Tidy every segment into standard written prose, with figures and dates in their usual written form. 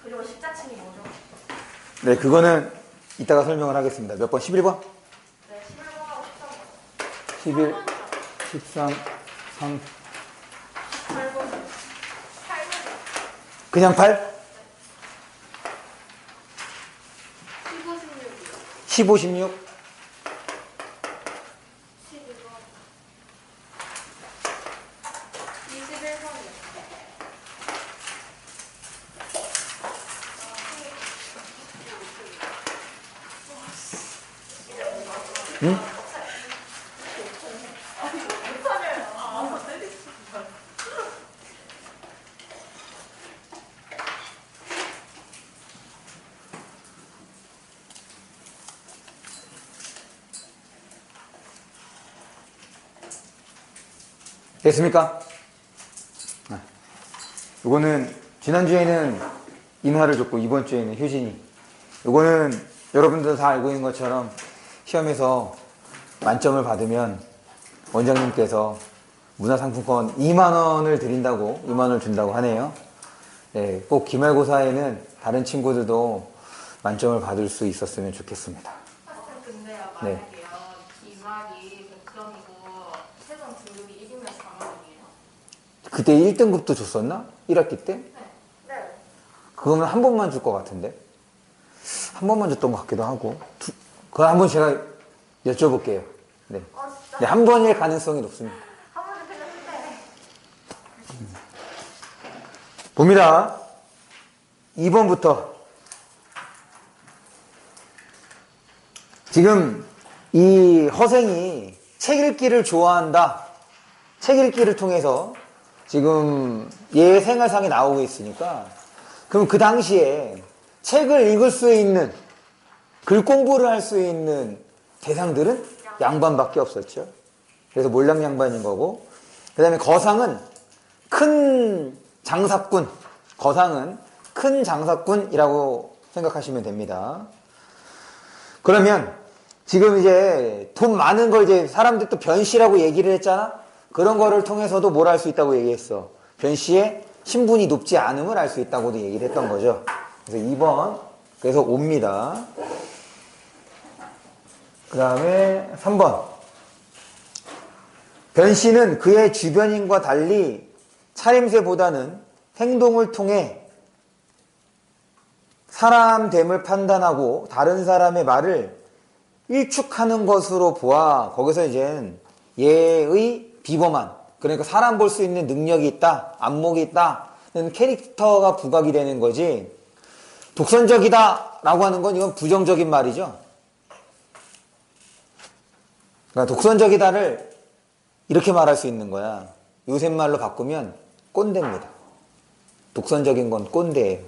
그리고 십자층이 뭐죠? 네, 그거는 이따가 설명을 하겠습니다. 몇 번? 11번? 네, 11번하고 13번. 11, 13, 3. 8번. 8번. 그냥 8? 15, 16이요. 15, 16? 12번. 21번이요. 응? 됐습니까? 이거는 지난주에는 인화를 줬고 이번 주에는 효진이. 이거는 여러분들 다 알고 있는 것처럼 시험에서 만점을 받으면 원장님께서 문화상품권 2만 원을 드린다고 2만 원을 준다고 하네요. 네, 꼭 기말고사에는 다른 친구들도 만점을 받을 수 있었으면 좋겠습니다. 근데요, 네. 만약에요, 기말이 100점이고 최종 등급이 1이면 4만원이에요? 그때 1등급도 줬었나? 1학기 때? 네. 그거는 한 번만 줄 것 같은데? 한 번만 줬던 것 같기도 하고. 그거 한번 제가 여쭤볼게요. 네. 진짜? 네, 한 번일 가능성이 높습니다. 한 번도 생각했네. 봅니다. 2번부터. 지금 이 허생이 책 읽기를 좋아한다. 책 읽기를 통해서 지금 얘 생활상에 나오고 있으니까 그럼 그 당시에 책을 읽을 수 있는 글 공부를 할 수 있는 대상들은 양반밖에 없었죠. 그래서 몰랑 양반인 거고, 그 다음에 거상은 큰 장사꾼, 거상은 큰 장사꾼이라고 생각하시면 됩니다. 그러면 지금 이제 돈 많은 걸 이제 사람들 또 변씨라고 얘기를 했잖아? 그런 거를 통해서도 뭘 알 수 있다고 얘기했어. 변씨의 신분이 높지 않음을 알 수 있다고도 얘기를 했던 거죠. 그래서 2번, 그래서 옵니다. 그 다음에 3번. 변씨는 그의 주변인과 달리 차림새보다는 행동을 통해 사람됨을 판단하고 다른 사람의 말을 일축하는 것으로 보아. 거기서 이젠 얘의 비범한, 그러니까 사람 볼 수 있는 능력이 있다, 안목이 있다는 캐릭터가 부각이 되는 거지. 독선적이다 라고 하는 건 이건 부정적인 말이죠. 그러니까 독선적이다를 이렇게 말할 수 있는 거야. 요새 말로 바꾸면 꼰대입니다. 독선적인 건 꼰대예요.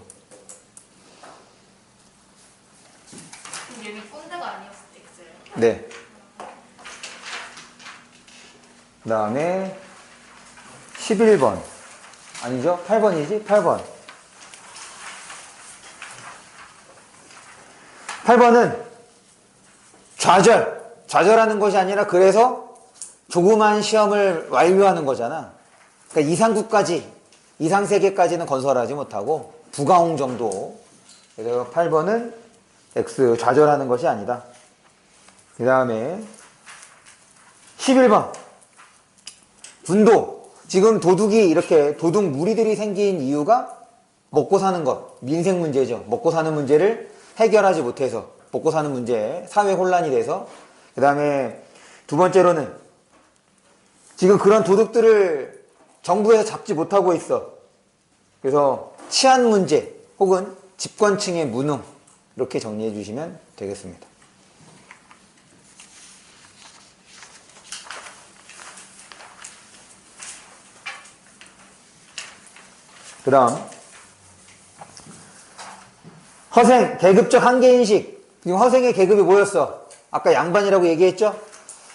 그럼 얘는 꼰대가 아니었을 때 X예요? 네. 그 다음에 11번. 아니죠? 8번이지? 8번. 8번은 좌절. 좌절하는 것이 아니라 그래서 조그만 시험을 완료하는 거잖아. 그러니까 이상구까지, 이상세계까지는 건설하지 못하고 부가홍 정도. 그래서 8번은 X, 좌절하는 것이 아니다. 그 다음에 11번. 분도. 지금 도둑이 이렇게 도둑 무리들이 생긴 이유가 먹고 사는 것, 민생 문제죠. 먹고 사는 문제를 해결하지 못해서 먹고 사는 문제, 사회 혼란이 돼서. 그 다음에 두 번째로는 지금 그런 도둑들을 정부에서 잡지 못하고 있어. 그래서 치안 문제 혹은 집권층의 무능, 이렇게 정리해 주시면 되겠습니다. 그 다음 허생, 계급적 한계인식. 지금 허생의 계급이 뭐였어? 아까 양반이라고 얘기했죠?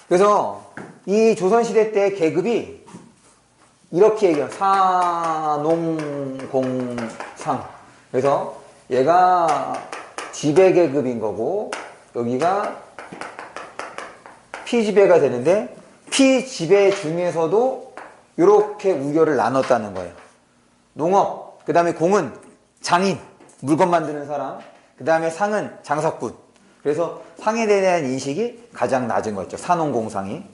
그래서 이 조선시대 때 계급이 이렇게 얘기해요. 사농공상. 그래서 얘가 지배계급인 거고 여기가 피지배가 되는데 피지배 중에서도 이렇게 우열을 나눴다는 거예요. 농업, 그 다음에 공은 장인, 물건 만드는 사람, 그 다음에 상은 장사꾼. 그래서 상에 대한 인식이 가장 낮은 거죠. 산업공상이.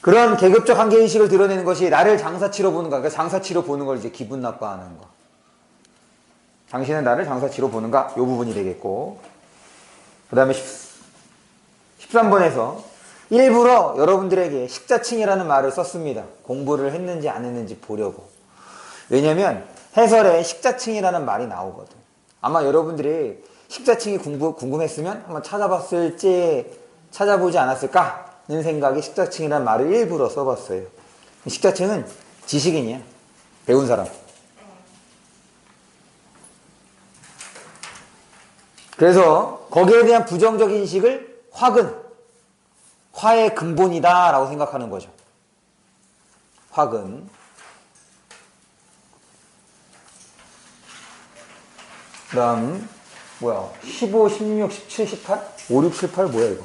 그런 계급적 한계인식을 드러내는 것이 나를 장사치로 보는 거. 그러니까 장사치로 보는 걸 이제 기분 나빠하는 거. 당신은 나를 장사치로 보는가? 이 부분이 되겠고. 그 다음에 13번에서 일부러 여러분들에게 식자층이라는 말을 썼습니다. 공부를 했는지 안 했는지 보려고. 왜냐면 해설에 식자층이라는 말이 나오거든. 아마 여러분들이 식자층이 궁금했으면 한번 찾아보지 않았을까는 생각에 식자층이라는 말을 일부러 써봤어요. 식자층은 지식인이야. 배운 사람. 그래서 거기에 대한 부정적 인식을 화의 근본이다 라고 생각하는 거죠. 화근. 그 다음 뭐야 15, 16, 17, 18? 5, 6, 7, 8 뭐야 이거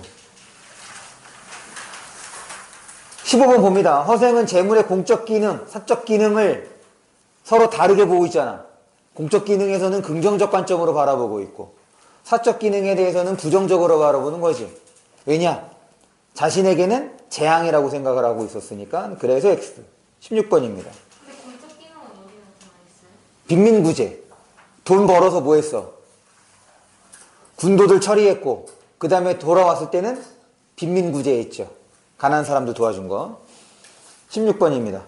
15번 봅니다. 허생은 재물의 공적 기능, 사적 기능을 서로 다르게 보고 있잖아. 공적 기능에서는 긍정적 관점으로 바라보고 있고 사적 기능에 대해서는 부정적으로 바라보는 거지. 왜냐? 자신에게는 재앙이라고 생각을 하고 있었으니까. 그래서 X. 16번입니다. 근데 공적 기능은 어디 나타나 있어요? 빈민구제. 돈 벌어서 뭐 했어? 군도들 처리했고 그 다음에 돌아왔을 때는 빈민구제 했죠. 가난한 사람들 도와준 거. 16번입니다.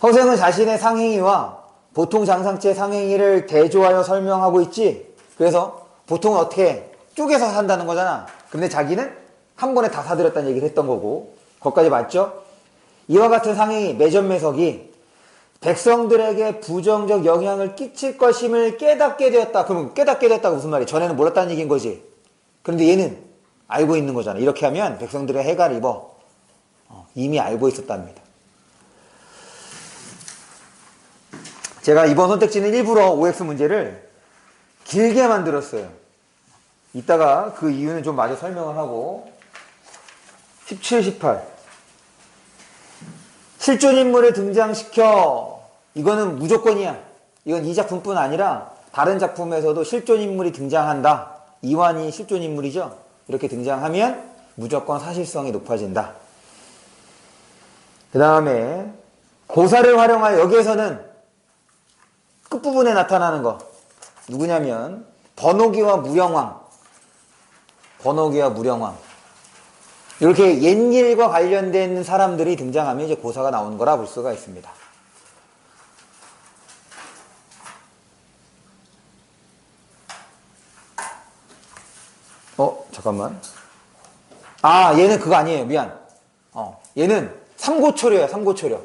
허생은 자신의 상행위와 보통 장상체 상행위를 대조하여 설명하고 있지. 그래서 보통은 어떻게 쪼개서 산다는 거잖아. 근데 자기는 한 번에 다 사들였다는 얘기를 했던 거고. 거기까지 맞죠? 이와 같은 상행위, 매점매석이 백성들에게 부정적 영향을 끼칠 것임을 깨닫게 되었다. 그러면 깨닫게 되었다가 무슨 말이야? 전에는 몰랐다는 얘기인 거지. 그런데 얘는 알고 있는 거잖아. 이렇게 하면 백성들의 해가 입어. 이미 알고 있었답니다. 제가 이번 선택지는 일부러 OX 문제를 길게 만들었어요. 이따가 그 이유는 좀 마저 설명을 하고 17, 18 실존 인물을 등장시켜. 이거는 무조건이야. 이건 이 작품뿐 아니라 다른 작품에서도 실존 인물이 등장한다. 이완이 실존 인물이죠. 이렇게 등장하면 무조건 사실성이 높아진다. 그 다음에 고사를 활용하여 여기에서는 끝부분에 나타나는 거 누구냐면 번호기와 무령왕. 번호기와 무령왕. 이렇게 옛일과 관련된 사람들이 등장하면 이제 고사가 나오는 거라 볼 수가 있습니다. 잠깐만. 얘는 그거 아니에요. 미안. 얘는 삼고초려야, 삼고초려.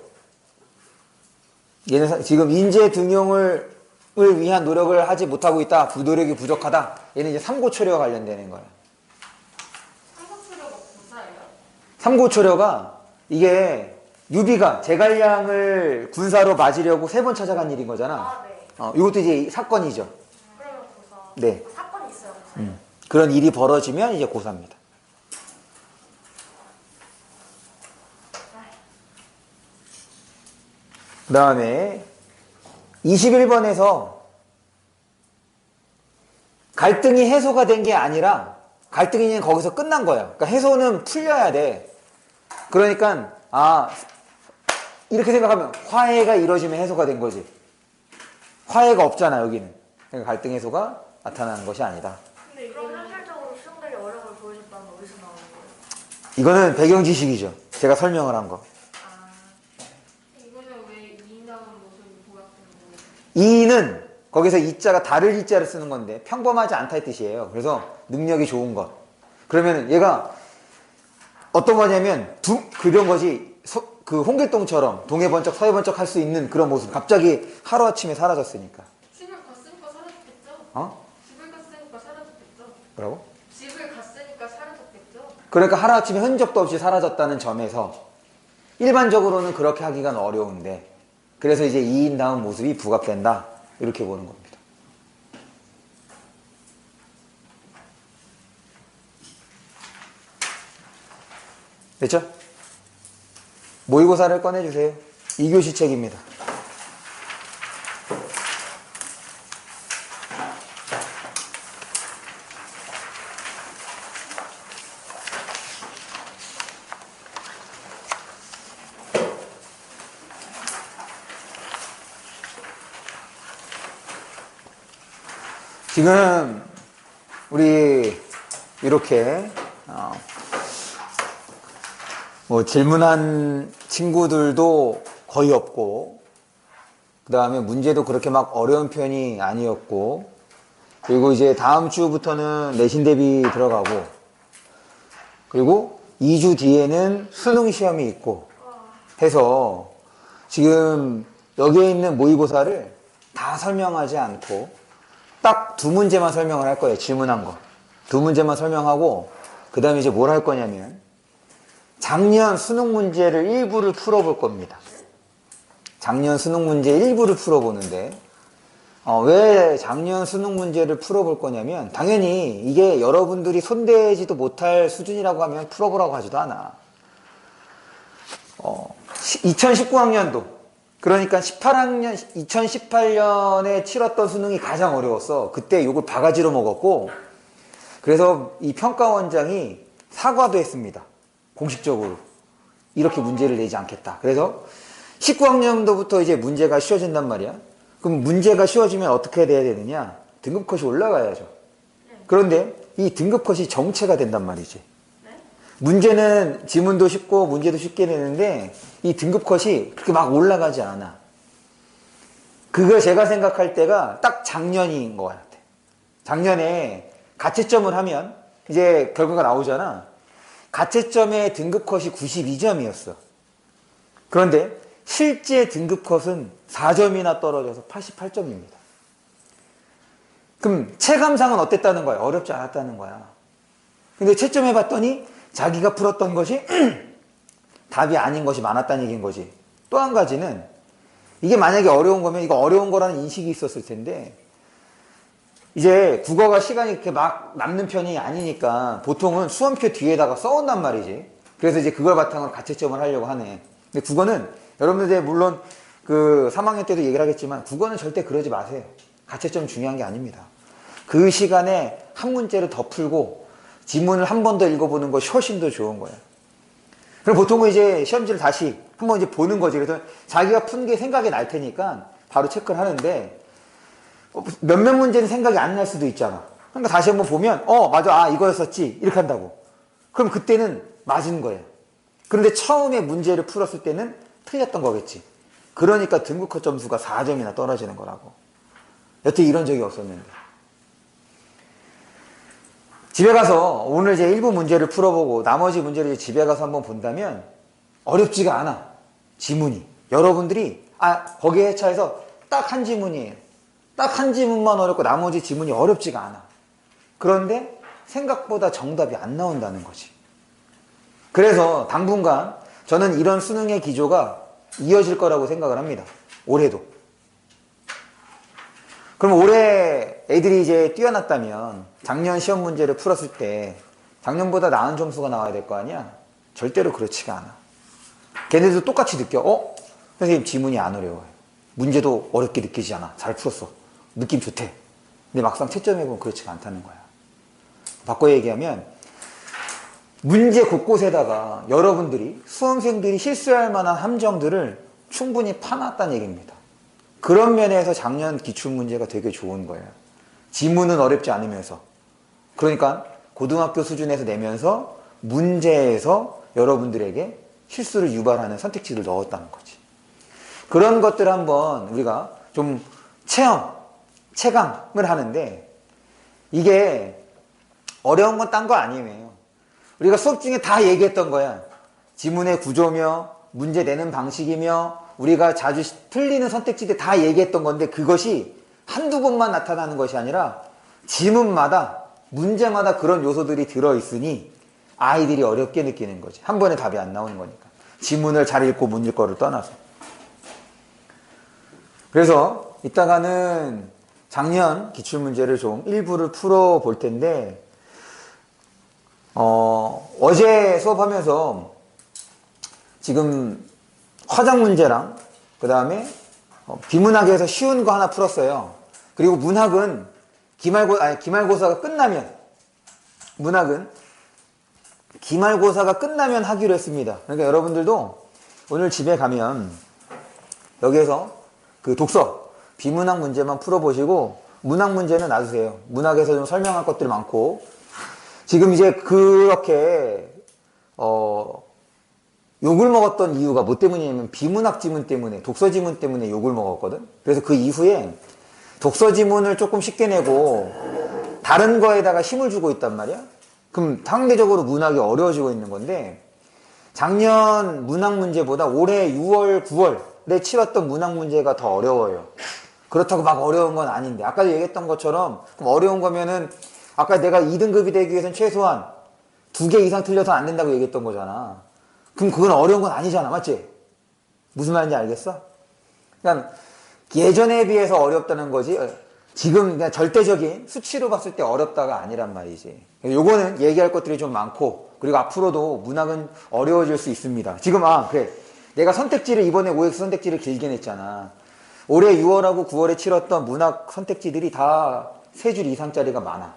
얘는 지금 인재 등용을 위한 노력을 하지 못하고 있다. 노력이 부족하다. 얘는 이제 삼고초려와 관련되는 거야. 삼고초려가 고사예요? 삼고초려가 이게 유비가 제갈량을 군사로 맞으려고 3번 찾아간 일인 거잖아. 네. 이것도 이제 사건이죠. 그러면 고사. 네. 사건이 있어요, 고사. 그런 일이 벌어지면 이제 고사입니다. 그 다음에 21번에서 갈등이 해소가 된 게 아니라 갈등이 거기서 끝난 거야. 그러니까 해소는 풀려야 돼. 그러니까 이렇게 생각하면 화해가 이루어지면 해소가 된 거지. 화해가 없잖아 여기는. 그러니까 갈등 해소가 나타나는 것이 아니다. 근데 그럼 현실적으로 수영들이 어려움을 보여줬다는 건 어디서 나오는 거예요? 이거는 배경 지식이죠. 제가 설명을 한 거. 이거는 왜 이인다운 모습이 보였던 거예요? 이는 거기서 이자가 다를 이자를 쓰는 건데 평범하지 않다의 뜻이에요. 그래서 능력이 좋은 것. 그러면 얘가 어떤 거냐면 그런 거지. 그 홍길동처럼 동해 번쩍 서해 번쩍 할 수 있는 그런 모습. 갑자기 하루아침에 사라졌으니까. 집을 갔으니까 사라졌겠죠? 집을 갔으니까 사라졌겠죠? 뭐라고? 집을 갔으니까 사라졌겠죠? 그러니까 하루아침에 흔적도 없이 사라졌다는 점에서 일반적으로는 그렇게 하기가 어려운데 그래서 이제 이인다운 모습이 부각된다. 이렇게 보는 겁니다. 됐죠? 모의고사를 꺼내주세요. 2교시 책입니다. 지금 우리 이렇게 뭐 질문한 친구들도 거의 없고, 그 다음에 문제도 그렇게 막 어려운 편이 아니었고, 그리고 이제 다음 주부터는 내신 대비 들어가고, 그리고 2주 뒤에는 수능 시험이 있고 해서 지금 여기에 있는 모의고사를 다 설명하지 않고 딱 두 문제만 설명을 할 거예요. 질문한 거. 두 문제만 설명하고, 그 다음에 이제 뭘 할 거냐면 작년 수능 문제를 일부를 풀어볼 겁니다. 작년 수능 문제 일부를 풀어보는데, 왜 작년 수능 문제를 풀어볼 거냐면, 당연히 이게 여러분들이 손대지도 못할 수준이라고 하면 풀어보라고 하지도 않아. 2019학년도, 그러니까 2018년에 치렀던 수능이 가장 어려웠어. 그때 욕을 바가지로 먹었고, 그래서 이 평가원장이 사과도 했습니다. 공식적으로. 이렇게 문제를 내지 않겠다. 그래서 19학년도부터 이제 문제가 쉬워진단 말이야. 그럼 문제가 쉬워지면 어떻게 돼야 되느냐? 등급컷이 올라가야죠. 그런데 이 등급컷이 정체가 된단 말이지. 문제는 지문도 쉽고 문제도 쉽게 되는데 이 등급컷이 그렇게 막 올라가지 않아. 그걸 제가 생각할 때가 딱 작년인 것 같아. 작년에 가채점을 하면 이제 결과가 나오잖아. 가채점의 등급컷이 92점이었어. 그런데 실제 등급컷은 4점이나 떨어져서 88점입니다. 그럼 체감상은 어땠다는 거야? 어렵지 않았다는 거야. 근데 채점해 봤더니 자기가 풀었던 것이 답이 아닌 것이 많았다는 얘기인 거지. 또 한 가지는 이게 만약에 어려운 거면 이거 어려운 거라는 인식이 있었을 텐데, 이제 국어가 시간이 그렇게 막 남는 편이 아니니까 보통은 수험표 뒤에다가 써온단 말이지. 그래서 이제 그걸 바탕으로 가채점을 하려고 하네. 근데 국어는 여러분들 물론 그 3학년 때도 얘기를 하겠지만 국어는 절대 그러지 마세요. 가채점 중요한 게 아닙니다. 그 시간에 한 문제를 더 풀고 지문을 한 번 더 읽어보는 것이 훨씬 더 좋은 거예요. 그럼 보통은 이제 시험지를 다시 한 번 이제 보는 거지. 그래서 자기가 푼 게 생각이 날 테니까 바로 체크를 하는데, 몇몇 문제는 생각이 안 날 수도 있잖아. 그러니까 다시 한번 보면 맞아, 이거였었지, 이렇게 한다고. 그럼 그때는 맞은 거예요. 그런데 처음에 문제를 풀었을 때는 틀렸던 거겠지. 그러니까 등급컷 점수가 4점이나 떨어지는 거라고. 여태 이런 적이 없었는데. 집에 가서 오늘 이제 일부 문제를 풀어보고 나머지 문제를 이제 집에 가서 한번 본다면 어렵지가 않아. 지문이. 여러분들이 거기에 해차해서 딱 한 지문이에요. 딱 한 지문만 어렵고 나머지 지문이 어렵지가 않아. 그런데 생각보다 정답이 안 나온다는 거지. 그래서 당분간 저는 이런 수능의 기조가 이어질 거라고 생각을 합니다. 올해도. 그럼 올해 애들이 이제 뛰어났다면 작년 시험 문제를 풀었을 때 작년보다 나은 점수가 나와야 될 거 아니야? 절대로 그렇지가 않아. 걔네들도 똑같이 느껴. 선생님 지문이 안 어려워요. 문제도 어렵게 느끼지 않아. 잘 풀었어. 느낌 좋대. 근데 막상 채점해보면 그렇지가 않다는 거야. 바꿔 얘기하면 문제 곳곳에다가 여러분들이 수험생들이 실수할 만한 함정들을 충분히 파놨다는 얘기입니다. 그런 면에서 작년 기출문제가 되게 좋은 거예요. 지문은 어렵지 않으면서. 그러니까 고등학교 수준에서 내면서 문제에서 여러분들에게 실수를 유발하는 선택지를 넣었다는 거지. 그런 것들을 한번 우리가 좀 체감을 하는데, 이게 어려운 건 딴 거 아니에요. 우리가 수업 중에 다 얘기했던 거야. 지문의 구조며 문제 내는 방식이며 우리가 자주 틀리는 선택지들 다 얘기했던 건데, 그것이 한두 번만 나타나는 것이 아니라 지문마다 문제마다 그런 요소들이 들어있으니 아이들이 어렵게 느끼는 거지. 한 번에 답이 안 나오는 거니까. 지문을 잘 읽고 못 읽고를 떠나서. 그래서 이따가는 작년 기출문제를 좀 일부를 풀어볼 텐데, 어제 수업하면서 지금 화작 문제랑 그 다음에 비문학에서 쉬운 거 하나 풀었어요. 그리고 문학은 기말고사가 끝나면, 문학은 기말고사가 끝나면 하기로 했습니다. 그러니까 여러분들도 오늘 집에 가면 여기에서 그 독서 비문학 문제만 풀어보시고 문학 문제는 놔두세요. 문학에서 좀 설명할 것들이 많고, 지금 이제 그렇게, 욕을 먹었던 이유가 뭐 때문이냐면 비문학 지문 때문에, 독서 지문 때문에 욕을 먹었거든. 그래서 그 이후에 독서 지문을 조금 쉽게 내고 다른 거에다가 힘을 주고 있단 말이야. 그럼 상대적으로 문학이 어려워지고 있는 건데, 작년 문학 문제보다 올해 6월, 9월에 치렀던 문학 문제가 더 어려워요. 그렇다고 막 어려운 건 아닌데, 아까도 얘기했던 것처럼 그럼 어려운 거면은 아까 내가 2등급이 되기 위해서는 최소한 2개 이상 틀려서 안 된다고 얘기했던 거잖아. 그럼 그건 어려운 건 아니잖아. 맞지? 무슨 말인지 알겠어? 그러니까 예전에 비해서 어렵다는 거지, 지금 그냥 절대적인 수치로 봤을 때 어렵다가 아니란 말이지. 요거는 얘기할 것들이 좀 많고, 그리고 앞으로도 문학은 어려워질 수 있습니다. 지금 그래, 내가 선택지를 이번에 OX 선택지를 길게 냈잖아. 올해 6월하고 9월에 치렀던 문학 선택지들이 다 3줄 이상짜리가 많아.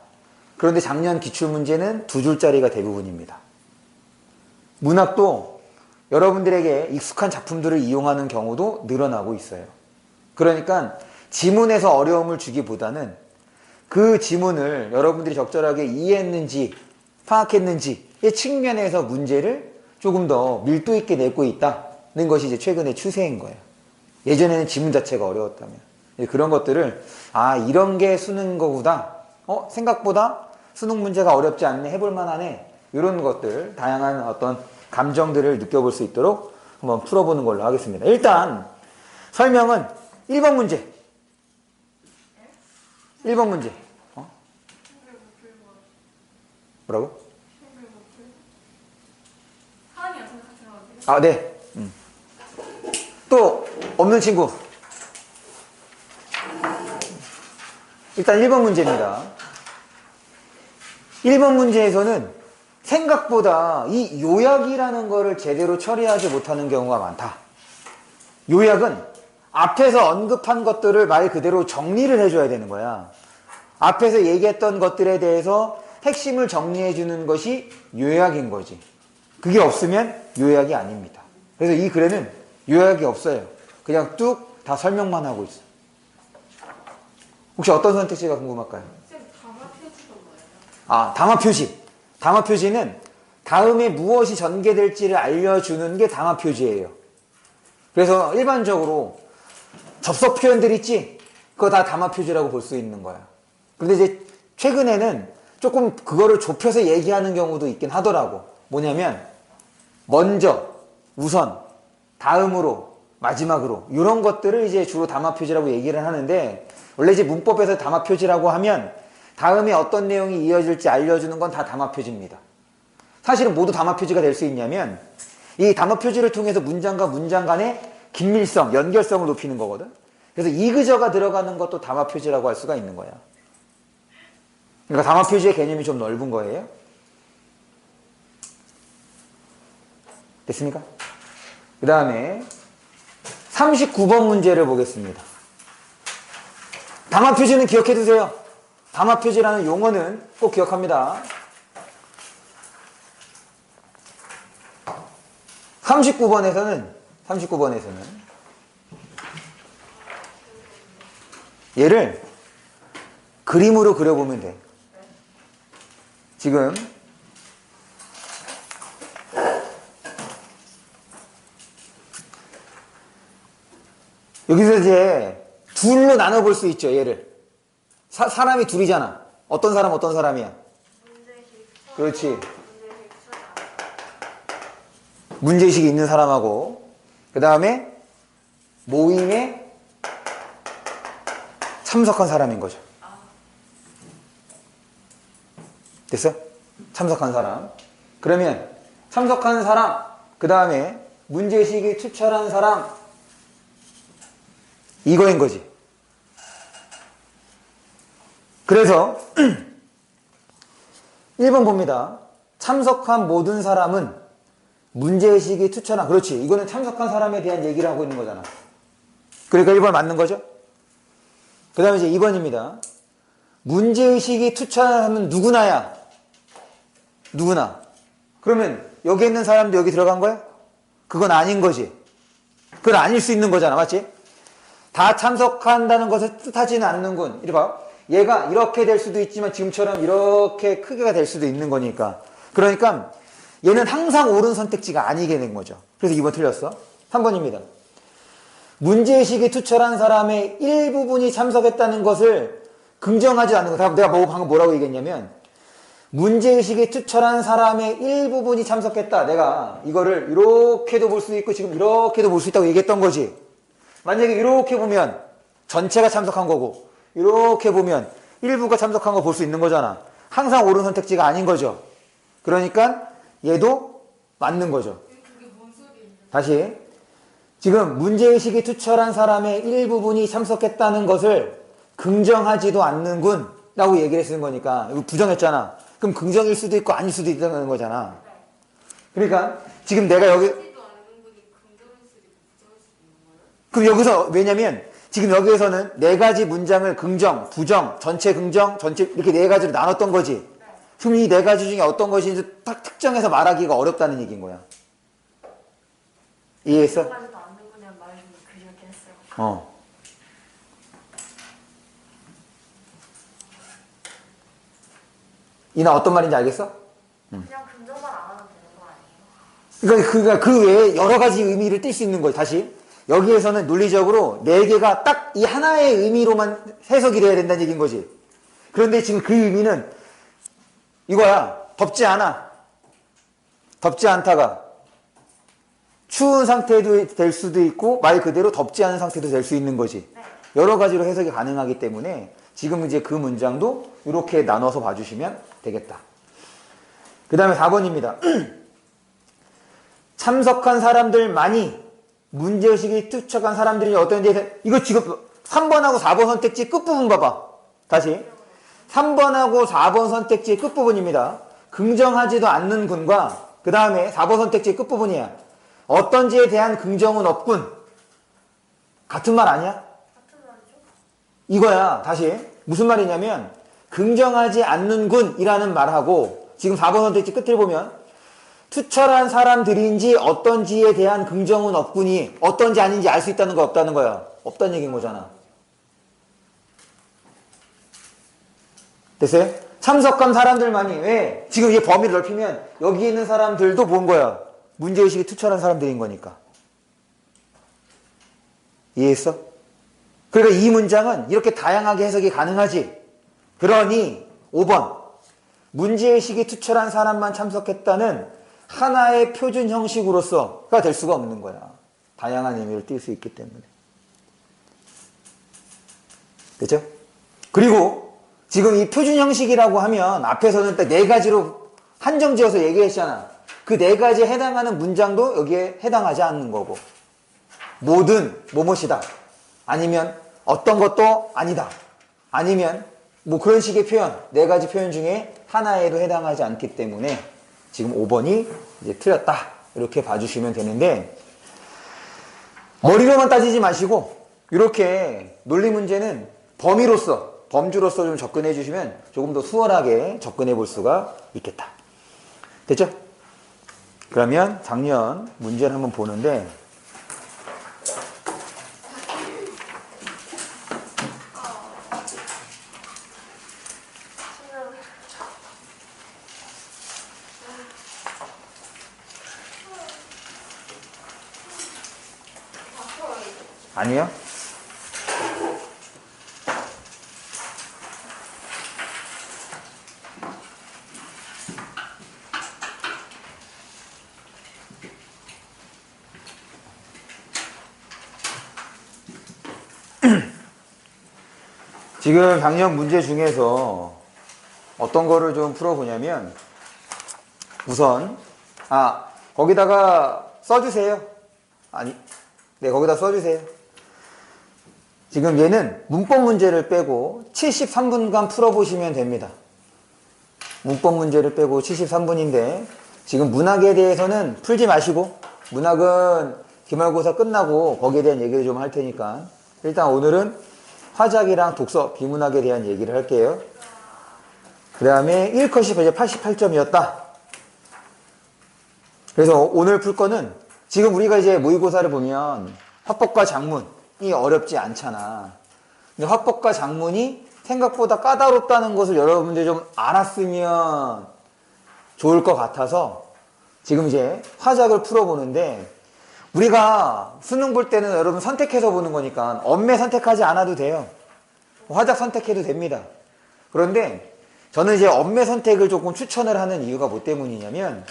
그런데 작년 기출문제는 2줄짜리가 대부분입니다. 문학도 여러분들에게 익숙한 작품들을 이용하는 경우도 늘어나고 있어요. 그러니까 지문에서 어려움을 주기보다는 그 지문을 여러분들이 적절하게 이해했는지 파악했는지의 측면에서 문제를 조금 더 밀도 있게 내고 있다는 것이 이제 최근의 추세인 거예요. 예전에는 지문 자체가 어려웠다면. 그런 것들을 이런 게 수능 거구나. 생각보다 수능 문제가 어렵지 않네. 해볼 만하네. 이런 것들, 다양한 어떤 감정들을 느껴볼 수 있도록 한번 풀어보는 걸로 하겠습니다. 일단 설명은 1번 문제. 1번 문제. 뭐라고? 네. 또 없는 친구. 일단 1번 문제입니다. 1번 문제에서는 생각보다 이 요약이라는 거를 제대로 처리하지 못하는 경우가 많다. 요약은 앞에서 언급한 것들을 말 그대로 정리를 해줘야 되는 거야. 앞에서 얘기했던 것들에 대해서 핵심을 정리해 주는 것이 요약인 거지. 그게 없으면 요약이 아닙니다. 그래서 이 글에는 요약이 없어요. 그냥 뚝 다 설명만 하고 있어. 혹시 어떤 선택지가 궁금할까요? 담화 표시. 담화 표시는 다음에 무엇이 전개될지를 알려주는 게 담화 표시예요. 그래서 일반적으로 접속 표현들 있지? 그거 다 담화 표시라고 볼 수 있는 거야. 근데 이제 최근에는 조금 그거를 좁혀서 얘기하는 경우도 있긴 하더라고. 뭐냐면 먼저, 우선, 다음으로, 마지막으로 이런 것들을 이제 주로 담화 표시라고 얘기를 하는데, 원래 이제 문법에서 담화 표시라고 하면 다음에 어떤 내용이 이어질지 알려주는 건 다 담화 표시입니다. 사실은 모두 담화 표시가 될 수 있냐면 이 담화 표시를 통해서 문장과 문장 간의 긴밀성, 연결성을 높이는 거거든. 그래서 이그저가 들어가는 것도 담화 표시라고 할 수가 있는 거야. 그러니까 담화 표시의 개념이 좀 넓은 거예요. 됐습니까? 그 다음에 39번 문제를 보겠습니다. 담화 표시는 기억해 두세요. 담화 표시라는 용어는 꼭 기억합니다. 39번에서는 얘를 그림으로 그려보면 돼. 지금 여기서 이제 둘로 나눠볼 수 있죠. 얘를 사람이 둘이잖아. 어떤 사람이야? 그렇지. 문제의식이 있는 사람하고, 그 다음에 모임에 참석한 사람인 거죠. 됐어? 참석한 사람. 그러면 참석한 사람, 그 다음에 문제의식이 투철한 사람, 이거인 거지. 그래서 1번 봅니다. 참석한 모든 사람은 문제의식이 투철한, 그렇지. 이거는 참석한 사람에 대한 얘기를 하고 있는 거잖아. 그러니까 1번 맞는 거죠. 그 다음에 이제 2번입니다. 문제의식이 투철한 사람은 누구나야. 누구나. 그러면 여기 있는 사람도 여기 들어간 거야? 그건 아닌 거지. 그건 아닐 수 있는 거잖아. 맞지? 다 참석한다는 것을 뜻하지는 않는군. 이리 봐. 얘가 이렇게 될 수도 있지만 지금처럼 이렇게 크게가 될 수도 있는 거니까. 그러니까 얘는 항상 옳은 선택지가 아니게 된 거죠. 그래서 2번 틀렸어. 3번입니다. 문제의식이 투철한 사람의 일부분이 참석했다는 것을 긍정하지 않는 거. 내가 방금 뭐라고 얘기했냐면 문제의식이 투철한 사람의 일부분이 참석했다. 내가 이거를 이렇게도 볼 수 있고 지금 이렇게도 볼 수 있다고 얘기했던 거지. 만약에 이렇게 보면 전체가 참석한 거고 이렇게 보면 일부가 참석한 거 볼 수 있는 거잖아. 항상 옳은 선택지가 아닌 거죠. 그러니까 얘도 맞는 거죠. 그게 뭔 소리예요? 다시 지금 문제의식이 투철한 사람의 일부분이 참석했다는 것을 긍정하지도 않는군 라고 얘기를 쓰는 거니까 이거 부정했잖아. 그럼 긍정일 수도 있고 아닐 수도 있다는 거잖아. 그러니까 지금 내가 여기 하지도 않는 분이 긍정일 수도 있고 부정일 수도 있는 거예요? 그럼 여기서 왜냐면 지금 여기에서는 네 가지 문장을 긍정, 부정, 전체 긍정, 전체 이렇게 네 가지로 나눴던 거지. 그럼 이 네 가지 중에 어떤 것인지 딱 특정해서 말하기가 어렵다는 얘기인 거야. 이해했어? 하지도 않는 분이란 말을 그렇게 했어요. 어. 이나 어떤 말인지 알겠어? 그냥 긍정만 안 하면 되는 거 아니에요? 그러니까 그 외에 여러 가지 의미를 띌 수 있는 거예요. 다시 여기에서는 논리적으로 네 개가 딱 이 하나의 의미로만 해석이 돼야 된다는 얘기인 거지. 그런데 지금 그 의미는 이거야. 덥지 않아. 덥지 않다가 추운 상태도 될 수도 있고 말 그대로 덥지 않은 상태도 될 수 있는 거지. 여러 가지로 해석이 가능하기 때문에 지금 이제 그 문장도 이렇게 나눠서 봐주시면 되겠다. 그 다음에 4번입니다. 참석한 사람들만이 문제의식이 투척한 사람들이 어떤 데서 이거 지금 3번하고 4번 선택지 끝부분 봐봐. 다시 3번하고 4번 선택지의 끝부분입니다. 긍정하지도 않는 군과 그 다음에 4번 선택지의 끝부분이야. 어떤지에 대한 긍정은 없군. 같은 말 아니야? 같은 말이죠? 이거야. 다시 무슨 말이냐면 긍정하지 않는 군이라는 말하고 지금 4번 선택지 끝을 보면 투철한 사람들인지 어떤지에 대한 긍정은 없군이 어떤지 아닌지 알 수 있다는 거 없다는 거야. 없다는 얘기인 거잖아. 됐어요? 참석한 사람들만이 왜? 지금 이 범위를 넓히면 여기 있는 사람들도 뭔 거야? 문제의식이 투철한 사람들인 거니까. 이해했어? 그러니까 이 문장은 이렇게 다양하게 해석이 가능하지. 그러니 5번 문제의식이 투철한 사람만 참석했다는 하나의 표준 형식으로서가 될 수가 없는 거야. 다양한 의미를 띌 수 있기 때문에. 됐죠? 그리고 지금 이 표준 형식이라고 하면 앞에서는 딱 네 가지로 한정지어서 얘기했잖아. 그 네 가지에 해당하는 문장도 여기에 해당하지 않는 거고. 뭐든 뭐뭇이다. 아니면 어떤 것도 아니다. 아니면 뭐 그런 식의 표현, 네 가지 표현 중에 하나에도 해당하지 않기 때문에 지금 5번이 이제 틀렸다. 이렇게 봐주시면 되는데 머리로만 따지지 마시고 이렇게 논리 문제는 범위로서, 범주로서 좀 접근해 주시면 조금 더 수월하게 접근해 볼 수가 있겠다. 됐죠? 그러면 작년 문제를 한번 보는데 아니요? 지금 작년 문제 중에서 어떤 거를 좀 풀어보냐면 우선 거기다가 써주세요. 네, 거기다 써주세요. 지금 얘는 문법 문제를 빼고 73분간 풀어보시면 됩니다. 문법 문제를 빼고 73분인데 지금 문학에 대해서는 풀지 마시고 문학은 기말고사 끝나고 거기에 대한 얘기를 좀 할 테니까 일단 오늘은 화작이랑 독서, 비문학에 대한 얘기를 할게요. 그 다음에 1컷이 이제 88점이었다. 그래서 오늘 풀 거는 지금 우리가 이제 모의고사를 보면 화법과 작문이 어렵지 않잖아. 근데 화법과 작문이 생각보다 까다롭다는 것을 여러분들이 좀 알았으면 좋을 것 같아서 지금 이제 화작을 풀어보는데, 우리가 수능 볼 때는 여러분 선택해서 보는 거니까 엄매 선택하지 않아도 돼요. 화작 선택해도 됩니다. 그런데 저는 이제 엄매 선택을 조금 추천을 하는 이유가 뭐 때문이냐면,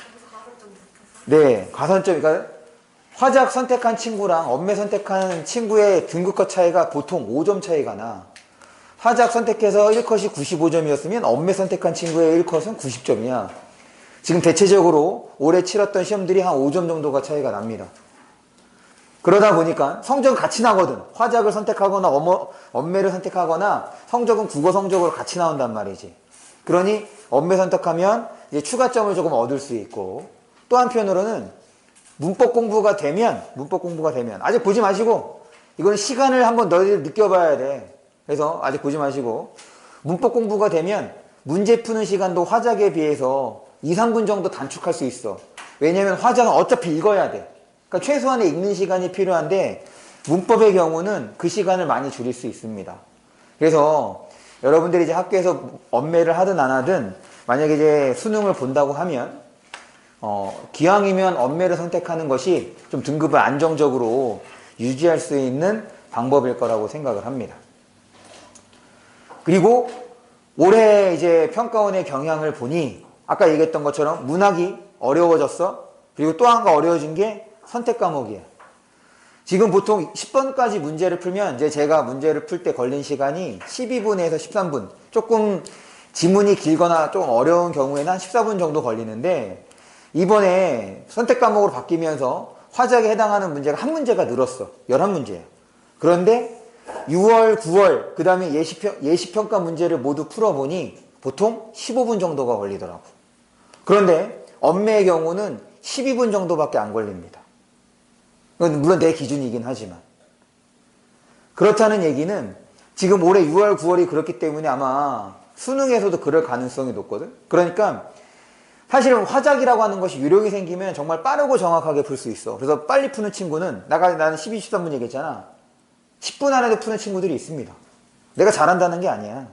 네, 가산점, 그러니까 화작 선택한 친구랑 엄매 선택한 친구의 등급컷 차이가 보통 5점 차이가 나. 화작 선택해서 1컷이 95점이었으면 엄매 선택한 친구의 1컷은 90점이야. 지금 대체적으로 올해 치렀던 시험들이 한 5점 정도가 차이가 납니다. 그러다 보니까 성적은 같이 나거든. 화작을 선택하거나 엄매를 선택하거나 성적은 국어 성적으로 같이 나온단 말이지. 그러니 엄매 선택하면 이제 추가점을 조금 얻을 수 있고, 또 한편으로는 문법 공부가 되면 아직 보지 마시고, 이거는 시간을 한번 너희들 느껴봐야 돼. 그래서 아직 보지 마시고, 문법 공부가 되면 문제 푸는 시간도 화작에 비해서 2, 3분 정도 단축할 수 있어. 왜냐면 화작은 어차피 읽어야 돼. 그러니까 최소한의 읽는 시간이 필요한데, 문법의 경우는 그 시간을 많이 줄일 수 있습니다. 그래서 여러분들이 이제 학교에서 엄매를 하든 안 하든 만약에 이제 수능을 본다고 하면 기왕이면 엄매를 선택하는 것이 좀 등급을 안정적으로 유지할 수 있는 방법일 거라고 생각을 합니다. 그리고 올해 이제 평가원의 경향을 보니 아까 얘기했던 것처럼 문학이 어려워졌어. 그리고 또 한 가 어려워진 게 선택 과목이야. 지금 보통 10번까지 문제를 풀면 이제 제가 문제를 풀 때 걸린 시간이 12분에서 13분. 조금 지문이 길거나 좀 어려운 경우에는 한 14분 정도 걸리는데, 이번에 선택 과목으로 바뀌면서 화작에 해당하는 문제가 한 문제가 늘었어. 11문제야. 그런데 6월, 9월, 그 다음에 예시평가 문제를 모두 풀어보니 보통 15분 정도가 걸리더라고. 그런데 엄매의 경우는 12분 정도밖에 안 걸립니다. 물론 내 기준이긴 하지만. 그렇다는 얘기는 지금 올해 6월, 9월이 그렇기 때문에 아마 수능에서도 그럴 가능성이 높거든. 그러니까 사실은 화작이라고 하는 것이 요령이 생기면 정말 빠르고 정확하게 풀 수 있어. 그래서 빨리 푸는 친구는, 나는 12, 13분 얘기했잖아. 10분 안에도 푸는 친구들이 있습니다. 내가 잘한다는 게 아니야.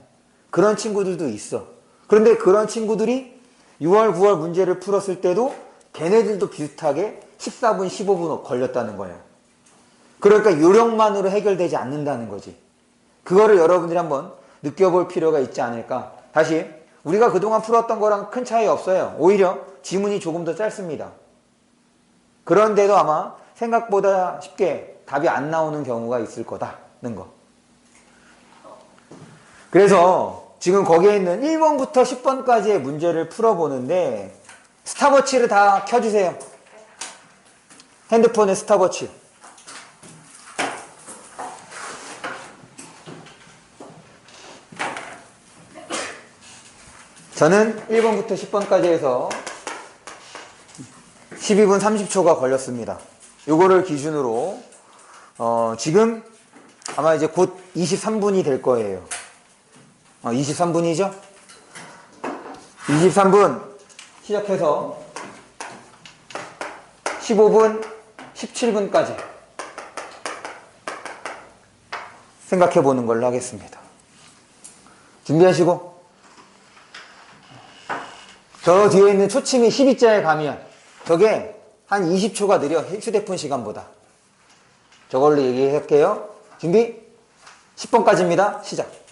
그런 친구들도 있어. 그런데 그런 친구들이 6월, 9월 문제를 풀었을 때도 걔네들도 비슷하게 14분, 15분 걸렸다는 거예요. 그러니까 요령만으로 해결되지 않는다는 거지. 그거를 여러분들이 한번 느껴볼 필요가 있지 않을까. 다시 우리가 그동안 풀었던 거랑 큰 차이 없어요. 오히려 지문이 조금 더 짧습니다. 그런데도 아마 생각보다 쉽게 답이 안 나오는 경우가 있을 거다는 거. 그래서 지금 거기에 있는 1번부터 10번까지의 문제를 풀어보는데, 스탑워치를 다 켜주세요. 핸드폰의 스탑워치. 저는 1번부터 10번까지 해서 12분 30초가 걸렸습니다. 요거를 기준으로 지금 아마 이제 곧 23분이 될 거예요. 23분이죠? 23분 시작해서 15분, 17분까지 생각해 보는 걸로 하겠습니다. 준비하시고, 저 뒤에 있는 초침이 12자에 가면 저게 한 20초가 느려, 휴대폰 시간보다. 저걸로 얘기할게요. 준비 10번까지입니다. 시작.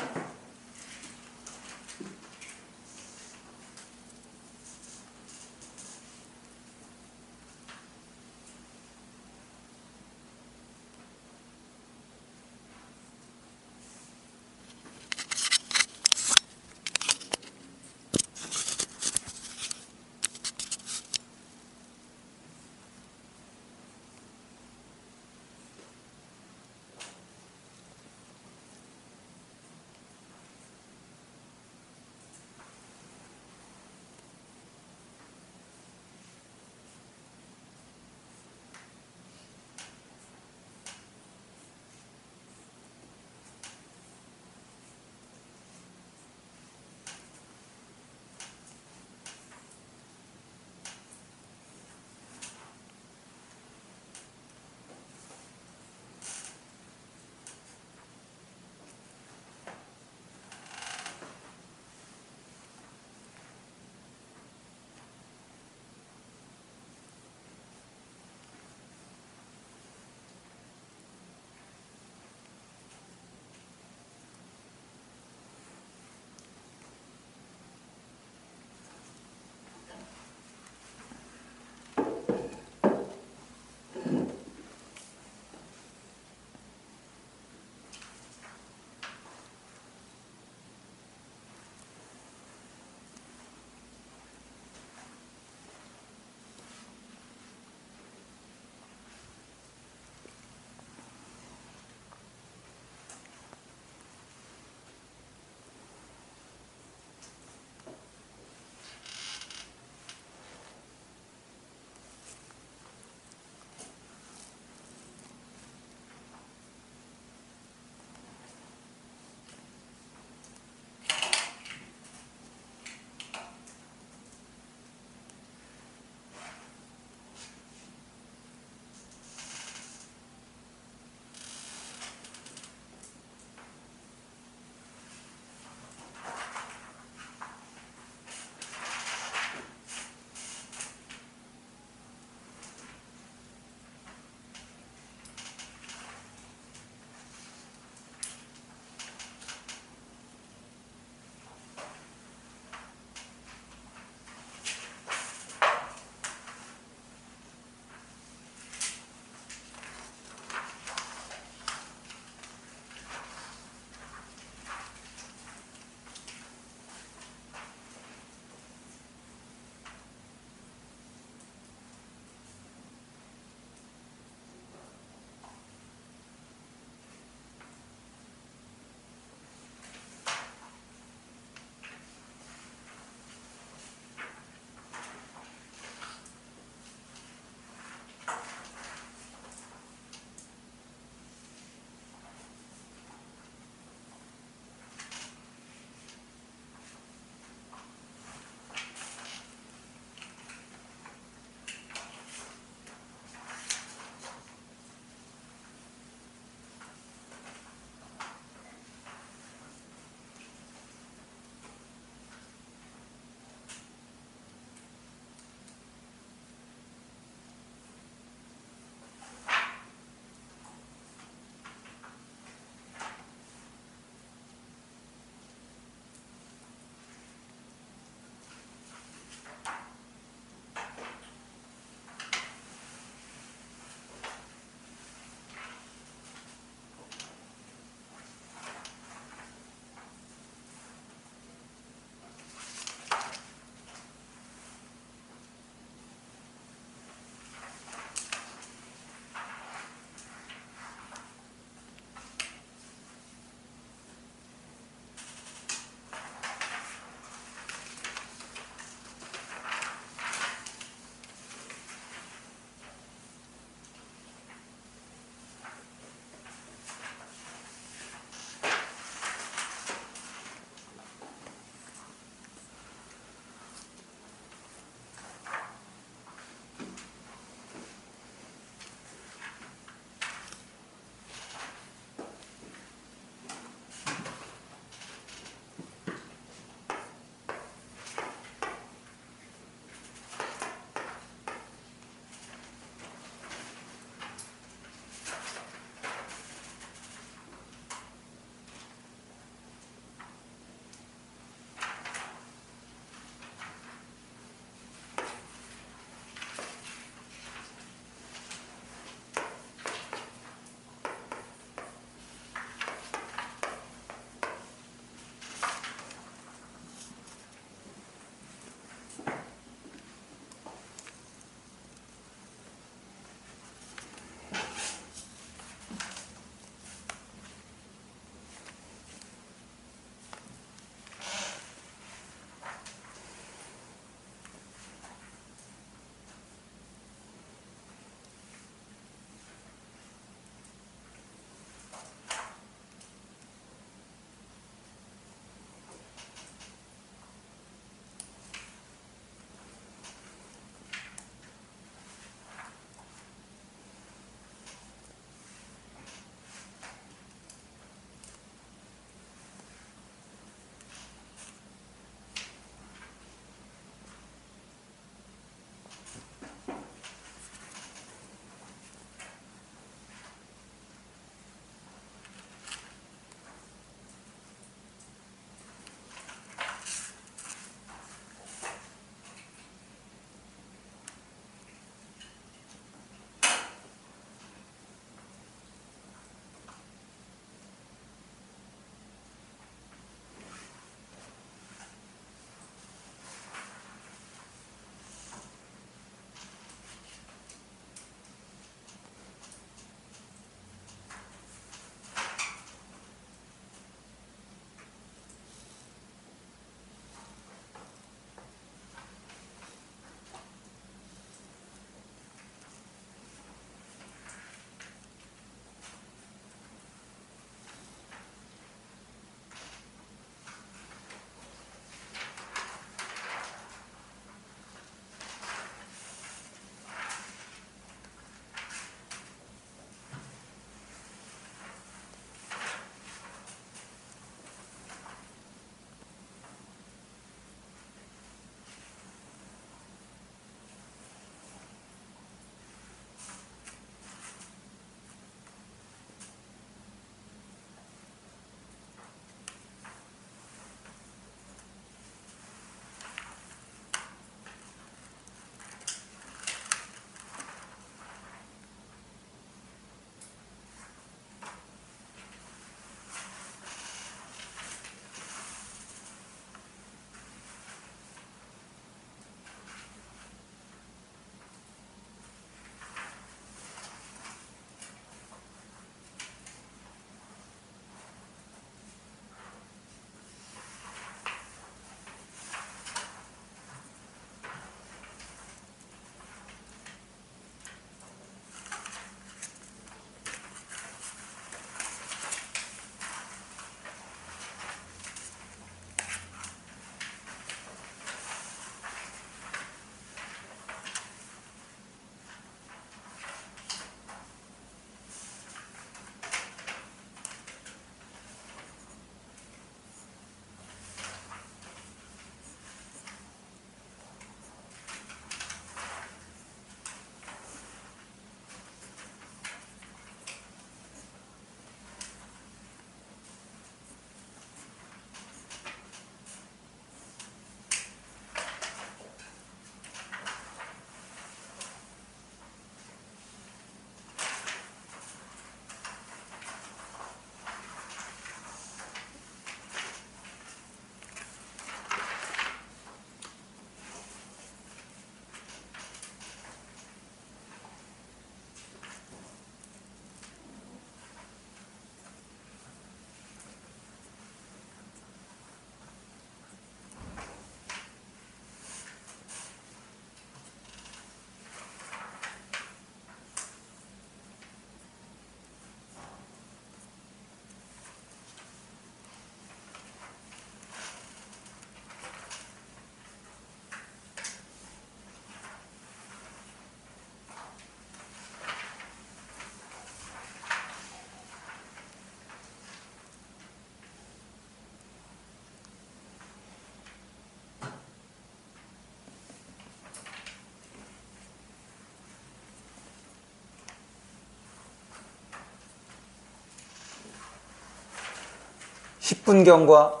10분 경과.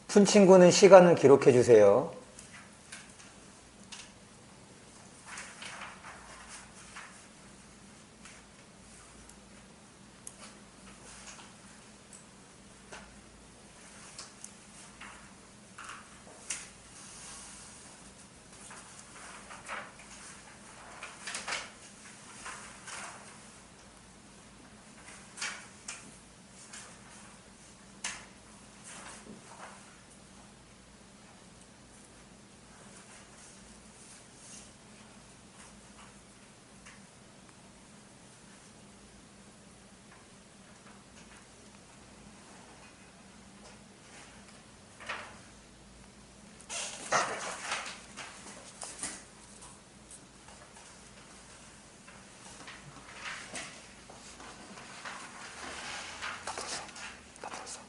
푼 친구는 시간을 기록해 주세요. 다 풀었어.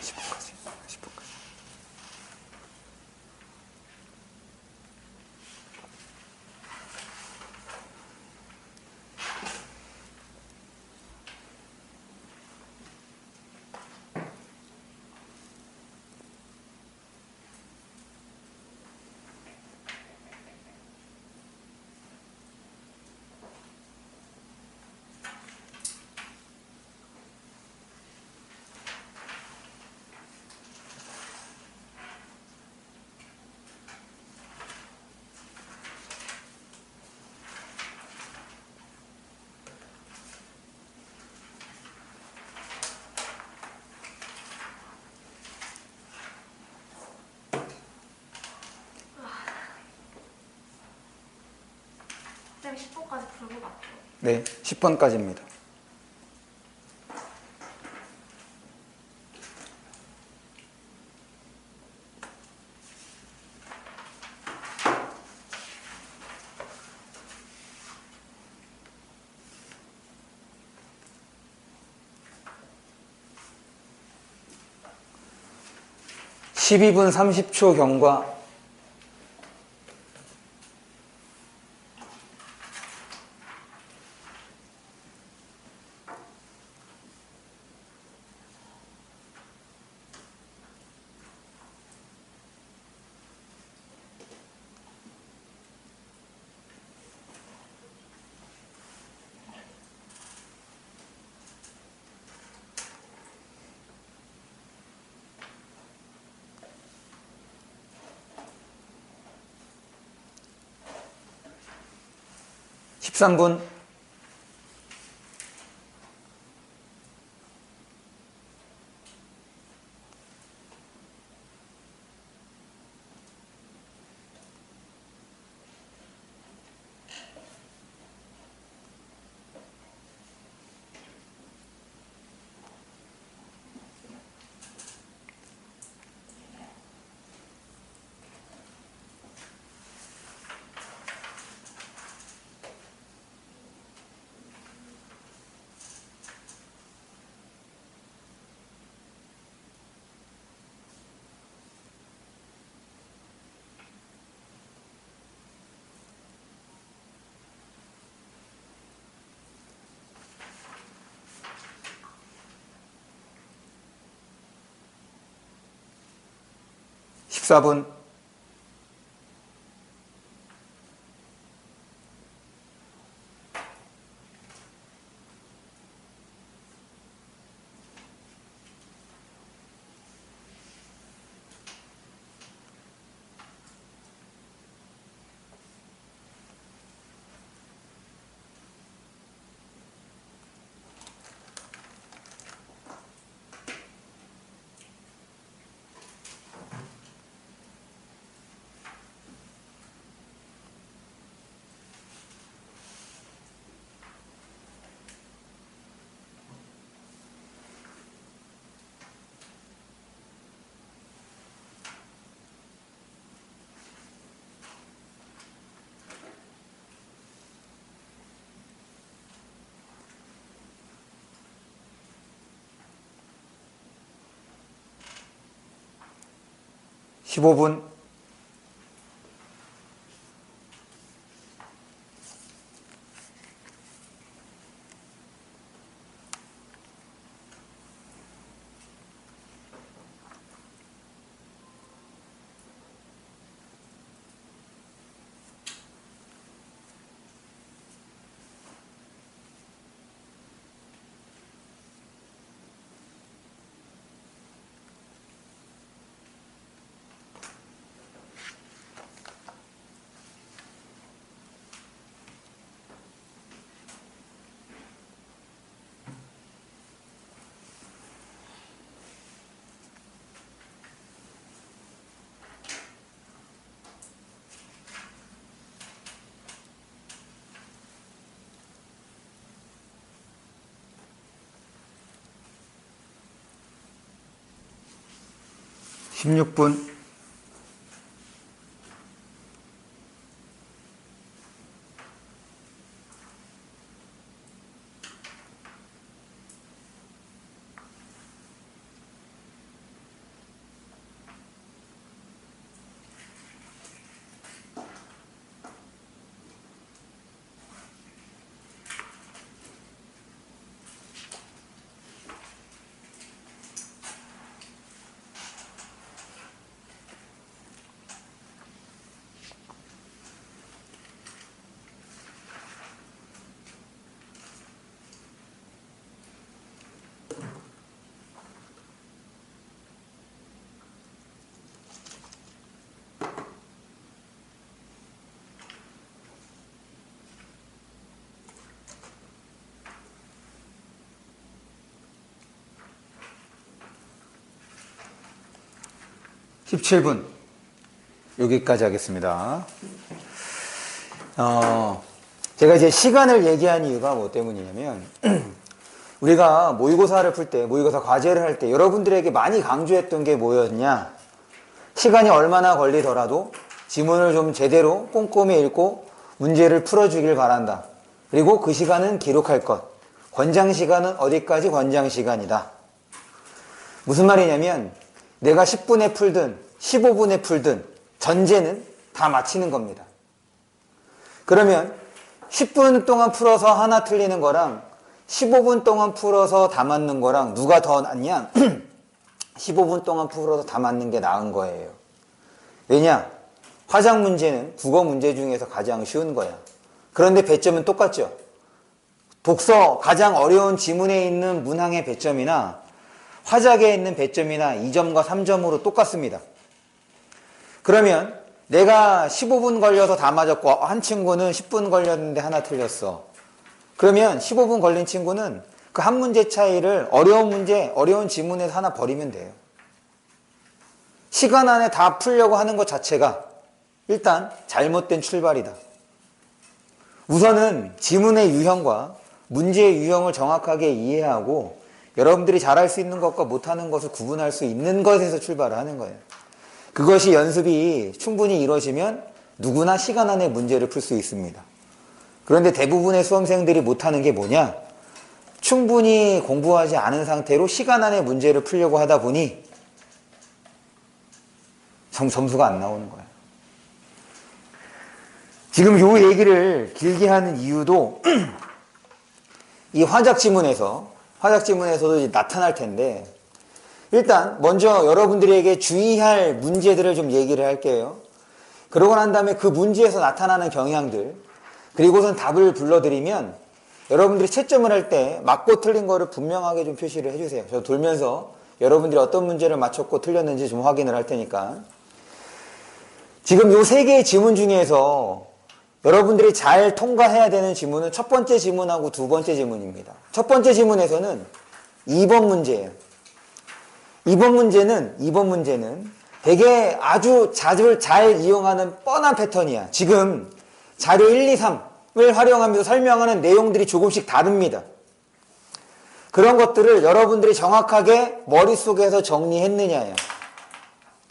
10분까지. 10분까지. 쌤 10분까지 풀고 맞죠? 네, 10번까지입니다. (12분 30초) 경과. (13분) (14분) 15분. 십육 분. 십칠 분. 여기까지 하겠습니다. 제가 이제 시간을 얘기한 이유가 뭐 때문이냐면, 우리가 모의고사를 풀 때, 모의고사 과제를 할 때 여러분들에게 많이 강조했던 게 뭐였냐? 시간이 얼마나 걸리더라도 지문을 좀 제대로 꼼꼼히 읽고 문제를 풀어주길 바란다. 그리고 그 시간은 기록할 것. 권장 시간은 어디까지 권장 시간이다. 무슨 말이냐면 내가 10분에 풀든 15분에 풀든 전제는 다 마치는 겁니다. 그러면 10분 동안 풀어서 하나 틀리는 거랑 15분 동안 풀어서 다 맞는 거랑 누가 더 낫냐? 15분 동안 풀어서 다 맞는 게 나은 거예요. 왜냐? 화작 문제는 국어 문제 중에서 가장 쉬운 거야. 그런데 배점은 똑같죠. 독서 가장 어려운 지문에 있는 문항의 배점이나 화작에 있는 배점이나 2점과 3점으로 똑같습니다. 그러면 내가 15분 걸려서 다 맞았고 한 친구는 10분 걸렸는데 하나 틀렸어. 그러면 15분 걸린 친구는 그 한 문제 차이를 어려운 문제, 어려운 지문에서 하나 버리면 돼요. 시간 안에 다 풀려고 하는 것 자체가 일단 잘못된 출발이다. 우선은 지문의 유형과 문제의 유형을 정확하게 이해하고 여러분들이 잘할 수 있는 것과 못하는 것을 구분할 수 있는 것에서 출발을 하는 거예요. 그것이 연습이 충분히 이루어지면 누구나 시간 안에 문제를 풀 수 있습니다. 그런데 대부분의 수험생들이 못하는 게 뭐냐? 충분히 공부하지 않은 상태로 시간 안에 문제를 풀려고 하다 보니 점수가 안 나오는 거예요. 지금 이 얘기를 길게 하는 이유도 이 화작 지문에서도 나타날 텐데, 일단 먼저 여러분들에게 주의할 문제들을 좀 얘기를 할게요. 그러고 난 다음에 그 문제에서 나타나는 경향들, 그리고선 답을 불러드리면 여러분들이 채점을 할 때 맞고 틀린 거를 분명하게 좀 표시를 해주세요. 저 돌면서 여러분들이 어떤 문제를 맞췄고 틀렸는지 좀 확인을 할 테니까. 지금 이 세 개의 지문 중에서 여러분들이 잘 통과해야 되는 지문은 첫 번째 지문하고 두 번째 지문입니다. 첫 번째 지문에서는 2번 문제예요. 2번 문제는 되게 아주 자주 잘 이용하는 뻔한 패턴이야. 지금 자료 1, 2, 3을 활용하면서 설명하는 내용들이 조금씩 다릅니다. 그런 것들을 여러분들이 정확하게 머릿속에서 정리했느냐예요.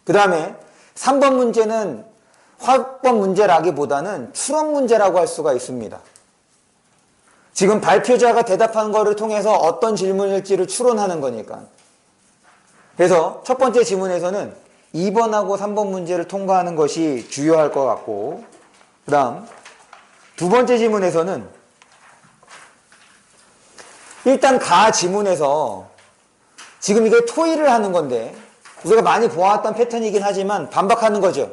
그 다음에 3번 문제는 화법 문제라기보다는 추론 문제라고 할 수가 있습니다. 지금 발표자가 대답한 거를 통해서 어떤 질문일지를 추론하는 거니까. 그래서 첫 번째 지문에서는 2번하고 3번 문제를 통과하는 것이 주요할 것 같고, 그 다음 두 번째 지문에서는 일단 가 지문에서 지금 이게 토의를 하는 건데 우리가 많이 보아왔던 패턴이긴 하지만 반박하는 거죠.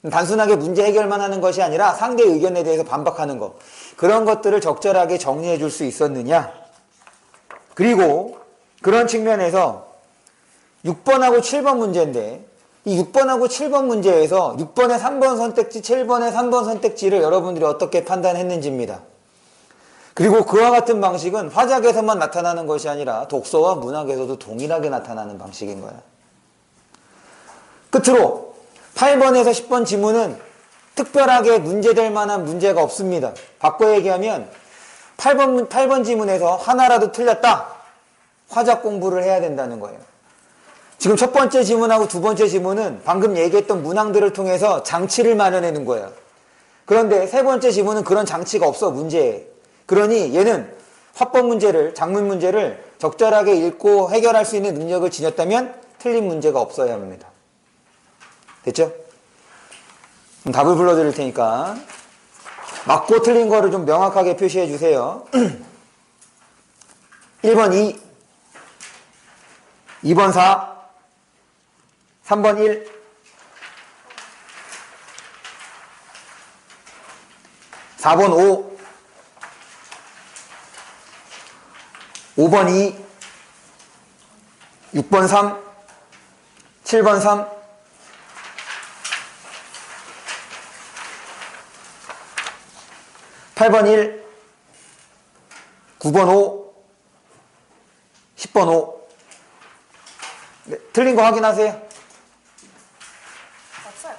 단순하게 문제 해결만 하는 것이 아니라 상대의 의견에 대해서 반박하는 것, 그런 것들을 적절하게 정리해 줄 수 있었느냐. 그리고 그런 측면에서 6번하고 7번 문제인데 이 6번하고 7번 문제에서 6번의 3번 선택지, 7번의 3번 선택지를 여러분들이 어떻게 판단했는지입니다. 그리고 그와 같은 방식은 화작에서만 나타나는 것이 아니라 독서와 문학에서도 동일하게 나타나는 방식인 거야. 끝으로 8번에서 10번 지문은 특별하게 문제될 만한 문제가 없습니다. 바꿔 얘기하면 8번 지문에서 하나라도 틀렸다, 화작 공부를 해야 된다는 거예요. 지금 첫 번째 지문하고 두 번째 지문은 방금 얘기했던 문항들을 통해서 장치를 마련해는 거예요. 그런데 세 번째 지문은 그런 장치가 없어, 문제에. 그러니 얘는 화법 문제를, 작문 문제를 적절하게 읽고 해결할 수 있는 능력을 지녔다면 틀린 문제가 없어야 합니다. 됐죠? 그럼 답을 불러드릴 테니까 맞고 틀린 거를 좀 명확하게 표시해 주세요. 1번 2, 2번 4, 3번 1, 4번 5, 5번 2, 6번 3, 7번 3, 8번 1, 9번 5, 10번 5. 네, 틀린 거 확인하세요. 없어요.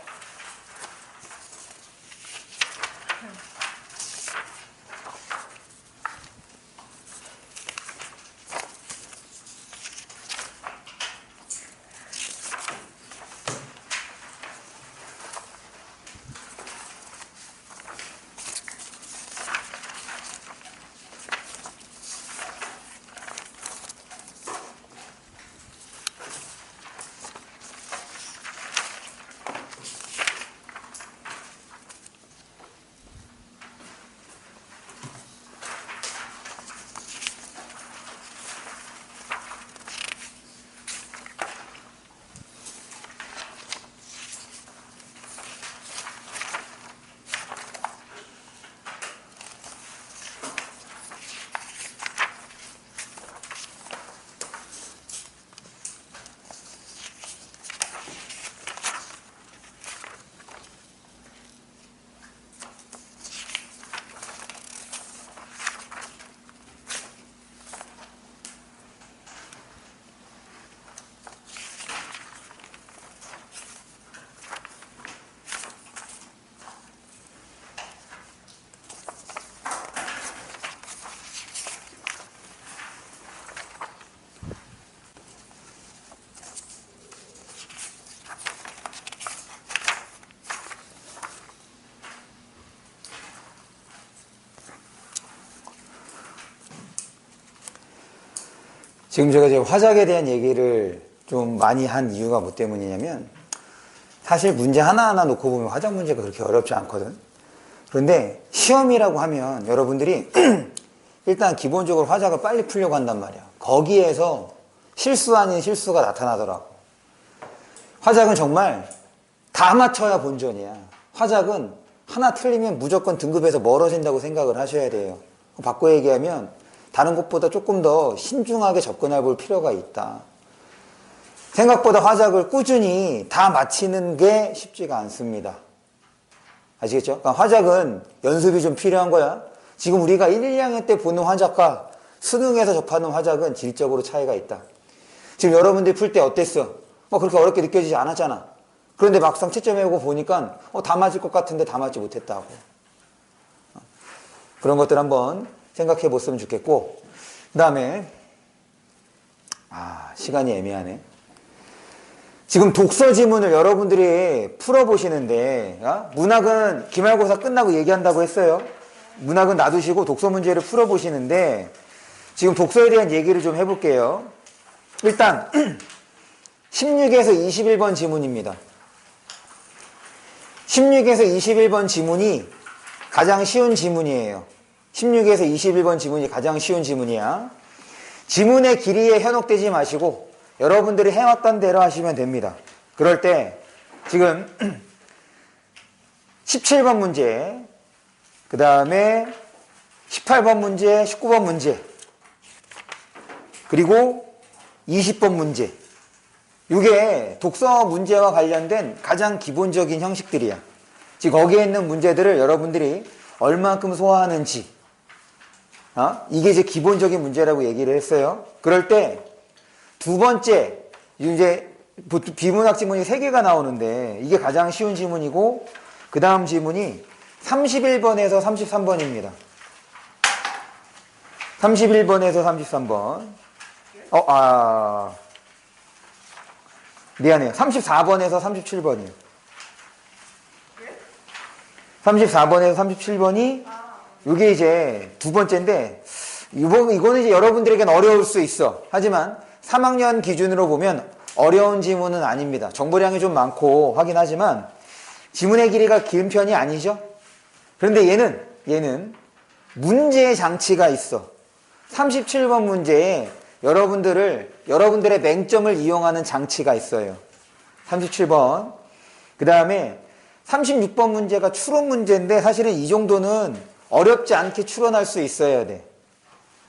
지금 제가 이제 화작에 대한 얘기를 좀 많이 한 이유가 뭐 때문이냐면 사실 문제 하나하나 놓고 보면 화작 문제가 그렇게 어렵지 않거든. 그런데 시험이라고 하면 여러분들이 일단 기본적으로 화작을 빨리 풀려고 한단 말이야. 거기에서 실수 아닌 실수가 나타나더라고. 화작은 정말 다 맞춰야 본전이야. 화작은 하나 틀리면 무조건 등급에서 멀어진다고 생각을 하셔야 돼요. 바꿔 얘기하면 다른 것보다 조금 더 신중하게 접근해 볼 필요가 있다. 생각보다 화작을 꾸준히 다 마치는 게 쉽지가 않습니다. 아시겠죠? 그러니까 화작은 연습이 좀 필요한 거야. 지금 우리가 1, 2학년 때 보는 화작과 수능에서 접하는 화작은 질적으로 차이가 있다. 지금 여러분들이 풀 때 어땠어? 그렇게 어렵게 느껴지지 않았잖아. 그런데 막상 채점 해보고 보니까 다 맞을 것 같은데 다 맞지 못했다고. 그런 것들 한번 생각해 봤으면 좋겠고, 그 다음에 시간이 애매하네. 지금 독서 지문을 여러분들이 풀어보시는데 문학은 기말고사 끝나고 얘기한다고 했어요. 문학은 놔두시고 독서 문제를 풀어보시는데 지금 독서에 대한 얘기를 좀 해볼게요. 일단 16에서 21번 지문입니다. 16에서 21번 지문이 가장 쉬운 지문이에요. 16에서 21번 지문이 가장 쉬운 지문이야. 지문의 길이에 현혹되지 마시고 여러분들이 해왔던 대로 하시면 됩니다. 그럴 때 지금 17번 문제, 그 다음에 18번 문제, 19번 문제, 그리고 20번 문제. 이게 독서 문제와 관련된 가장 기본적인 형식들이야. 즉 거기에 있는 문제들을 여러분들이 얼만큼 소화하는지, 이게 이제 기본적인 문제라고 얘기를 했어요. 그럴 때 두 번째, 이제 비문학 지문이 3개가 나오는데 이게 가장 쉬운 지문이고, 그 다음 지문이 31번에서 33번입니다. 31번에서 33번. 미안해요. 34번에서 37번이요. 34번에서 37번이 이게 이제 두 번째인데, 이거는 이제 여러분들에겐 어려울 수 있어. 하지만 3학년 기준으로 보면 어려운 지문은 아닙니다. 정보량이 좀 많고 하긴 하지만 지문의 길이가 긴 편이 아니죠. 그런데 얘는 문제의 장치가 있어. 37번 문제에 여러분들의 맹점을 이용하는 장치가 있어요. 37번. 그 다음에 36번 문제가 추론 문제인데 사실은 이 정도는 어렵지 않게 추론할 수 있어야 돼.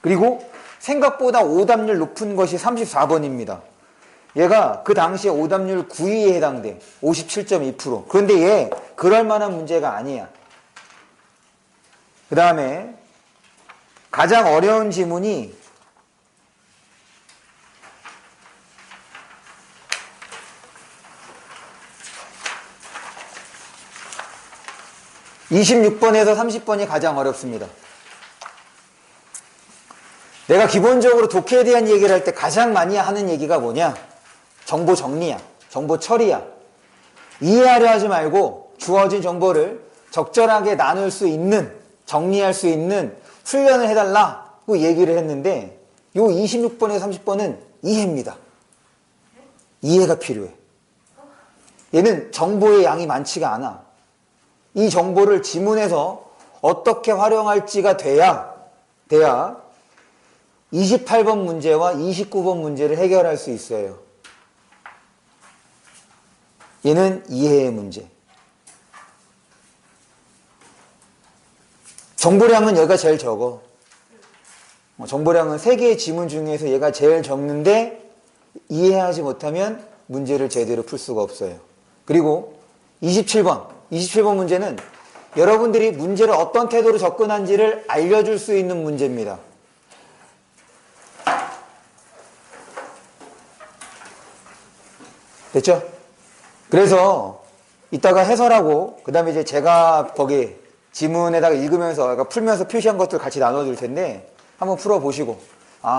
그리고 생각보다 오답률 높은 것이 34번입니다. 얘가 그 당시에 오답률 9위에 해당돼. 57.2%. 그런데 얘 그럴 만한 문제가 아니야. 그 다음에 가장 어려운 지문이 26번에서 30번이 가장 어렵습니다. 내가 기본적으로 독해에 대한 얘기를 할 때 가장 많이 하는 얘기가 뭐냐? 정보 정리야. 정보 처리야. 이해하려 하지 말고 주어진 정보를 적절하게 나눌 수 있는, 정리할 수 있는 훈련을 해달라고 얘기를 했는데, 요 26번에서 30번은 이해입니다. 이해가 필요해. 얘는 정보의 양이 많지가 않아. 이 정보를 지문에서 어떻게 활용할지가 돼야 28번 문제와 29번 문제를 해결할 수 있어요. 얘는 이해의 문제. 정보량은 얘가 제일 적어. 정보량은 3개의 지문 중에서 얘가 제일 적는데 이해하지 못하면 문제를 제대로 풀 수가 없어요. 그리고 27번 문제는 여러분들이 문제를 어떤 태도로 접근한지를 알려줄 수 있는 문제입니다. 됐죠? 그래서 이따가 해설하고 그 다음에 이제 제가 거기 지문에다가 읽으면서 풀면서 표시한 것들 같이 나눠줄 텐데 한번 풀어보시고,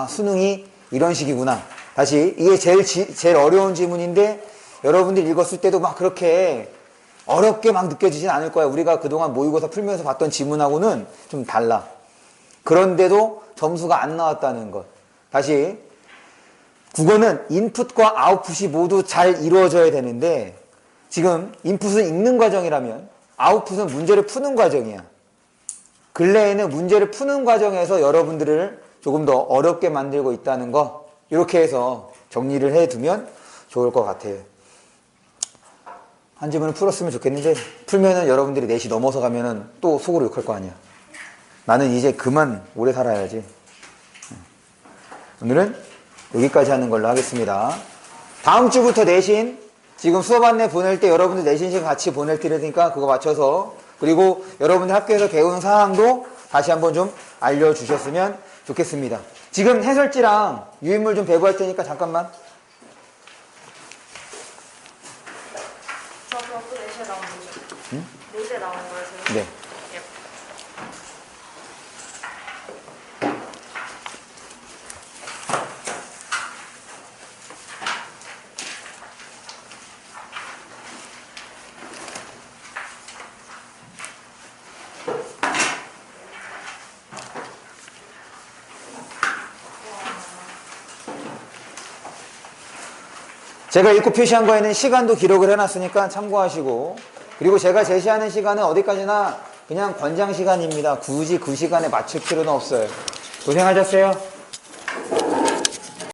수능이 이런 식이구나. 다시 이게 제일 어려운 지문인데 여러분들이 읽었을 때도 막 그렇게 어렵게 막 느껴지진 않을 거야. 우리가 그동안 모의고사 풀면서 봤던 지문하고는 좀 달라. 그런데도 점수가 안 나왔다는 것. 다시 국어는 인풋과 아웃풋이 모두 잘 이루어져야 되는데 지금 인풋은 읽는 과정이라면 아웃풋은 문제를 푸는 과정이야. 근래에는 문제를 푸는 과정에서 여러분들을 조금 더 어렵게 만들고 있다는 거, 이렇게 해서 정리를 해두면 좋을 것 같아요. 한 지문을 풀었으면 좋겠는데 풀면은 여러분들이 4시 넘어서 가면은 또 속으로 욕할 거 아니야. 나는 이제 그만 오래 살아야지. 오늘은 여기까지 하는 걸로 하겠습니다. 다음 주부터 내신, 지금 수업 안내 보낼 때 여러분들 내신 시간 같이 보낼 테니까 그거 맞춰서, 그리고 여러분들 학교에서 배우는 사항도 다시 한번 좀 알려주셨으면 좋겠습니다. 지금 해설지랑 유인물 좀 배부할 테니까 잠깐만. 저 그럼 또 4시에 나오는 거죠? 응? 4시에 나오는 거예요, 지금? 네. 예. 제가 읽고 표시한 거에는 시간도 기록을 해놨으니까 참고하시고, 그리고 제가 제시하는 시간은 어디까지나 그냥 권장 시간입니다. 굳이 그 시간에 맞출 필요는 없어요. 고생하셨어요.